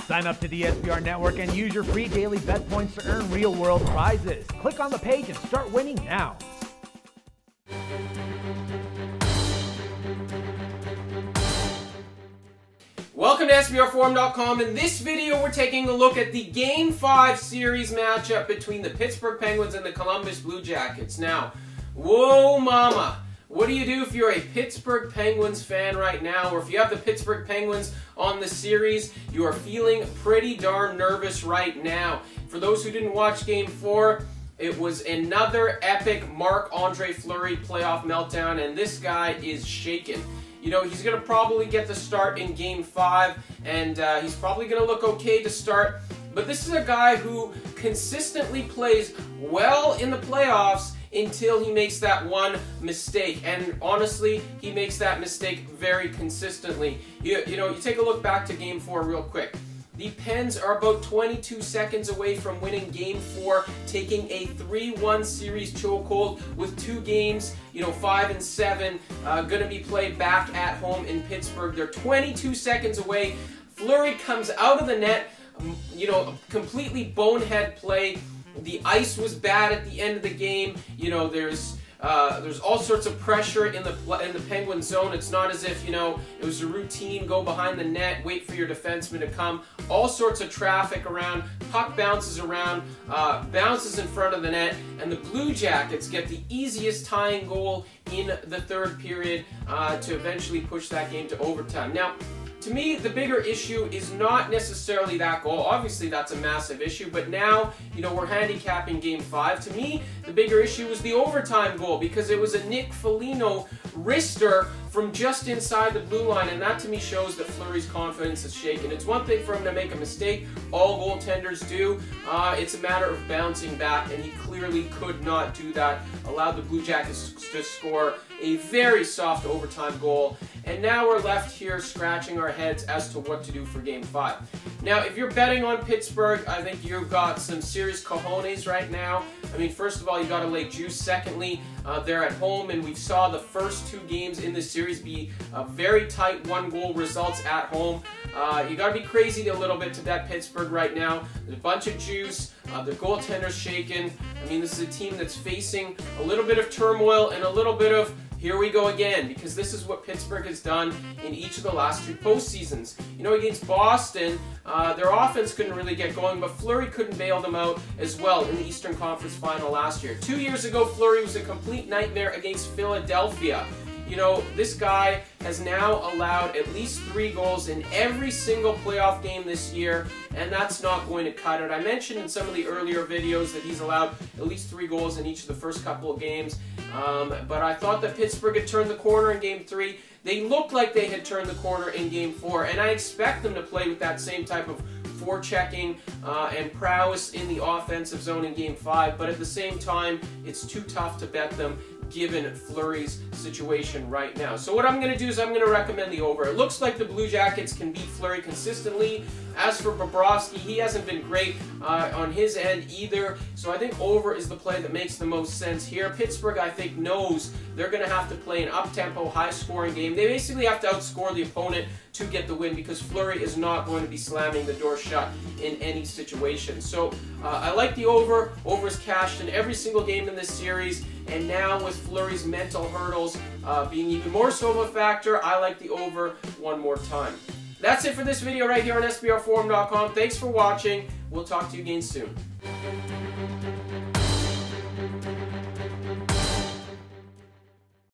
Sign up to the SBR Network and use your free daily bet points to earn real-world prizes. Click on the page and start winning now. Welcome to SBRforum.com. In this video, we're taking a look at the Game 5 series matchup between the Pittsburgh Penguins and the Columbus Blue Jackets. Now, whoa mama, what do you do if you're a Pittsburgh Penguins fan right now, or if you have the Pittsburgh Penguins on the series? You are feeling pretty darn nervous right now. For those who didn't watch Game 4, it was another epic Marc-Andre Fleury playoff meltdown, and this guy is shaken. You know, he's going to probably get the start in Game 5, and he's probably going to look okay to start. But this is a guy who consistently plays well in the playoffs until he makes that one mistake. And honestly, he makes that mistake very consistently. You know, you take a look back to Game 4 real quick. The Pens are about 22 seconds away from winning Game 4, taking a 3-1 series chokehold with 2 games, 5 and 7, going to be played back at home in Pittsburgh. They're 22 seconds away. Fleury comes out of the net, completely bonehead play. The ice was bad at the end of the game. There's all sorts of pressure in the Penguin zone. It's not as if, it was a routine, go behind the net, wait for your defenseman to come. All sorts of traffic around, puck bounces around, bounces in front of the net, and the Blue Jackets get the easiest tying goal in the third period to eventually push that game to overtime. Now, to me, the bigger issue is not necessarily that goal. Obviously, that's a massive issue, but now, we're handicapping Game 5. To me, the bigger issue was the overtime goal, because it was a Nick Foligno wrister from just inside the blue line, and that to me shows that Fleury's confidence is shaken. It's one thing for him to make a mistake. All goaltenders do. It's a matter of bouncing back, and he clearly could not do that. Allowed the Blue Jackets to score a very soft overtime goal, and now we're left here scratching our heads as to what to do for Game 5. Now, if you're betting on Pittsburgh, I think you've got some serious cojones right now. I mean, first of all, you got to lay juice. Secondly, they're at home, and we saw the first 2 games in this series be very tight 1-goal results at home. You got to be crazy a little bit to bet Pittsburgh right now. There's a bunch of juice. The goaltender's shaken. I mean, this is a team that's facing a little bit of turmoil and a little bit of here we go again, because this is what Pittsburgh has done in each of the last 2 postseasons. Against Boston, their offense couldn't really get going, but Fleury couldn't bail them out as well in the Eastern Conference Final last year. 2 years ago, Fleury was a complete nightmare against Philadelphia. This guy has now allowed at least 3 goals in every single playoff game this year, and that's not going to cut it. I mentioned in some of the earlier videos that he's allowed at least 3 goals in each of the first couple of games, but I thought that Pittsburgh had turned the corner in Game 3. They looked like they had turned the corner in Game 4, and I expect them to play with that same type of forechecking and prowess in the offensive zone in Game 5, but at the same time, it's too tough to bet them given Fleury's situation right now. So what I'm going to do is I'm going to recommend the over. It looks like the Blue Jackets can beat Fleury consistently. As for Bobrovsky, he hasn't been great on his end either, so I think over is the play that makes the most sense here. Pittsburgh, I think, knows they're going to have to play an up-tempo, high-scoring game. They basically have to outscore the opponent to get the win, because Fleury is not going to be slamming the door shut in any situation. So I like the over. Over's cashed in every single game in this series, and now with Fleury's mental hurdles being even more so of a factor, I like the over one more time. That's it for this video right here on SBRforum.com. Thanks for watching. We'll talk to you again soon.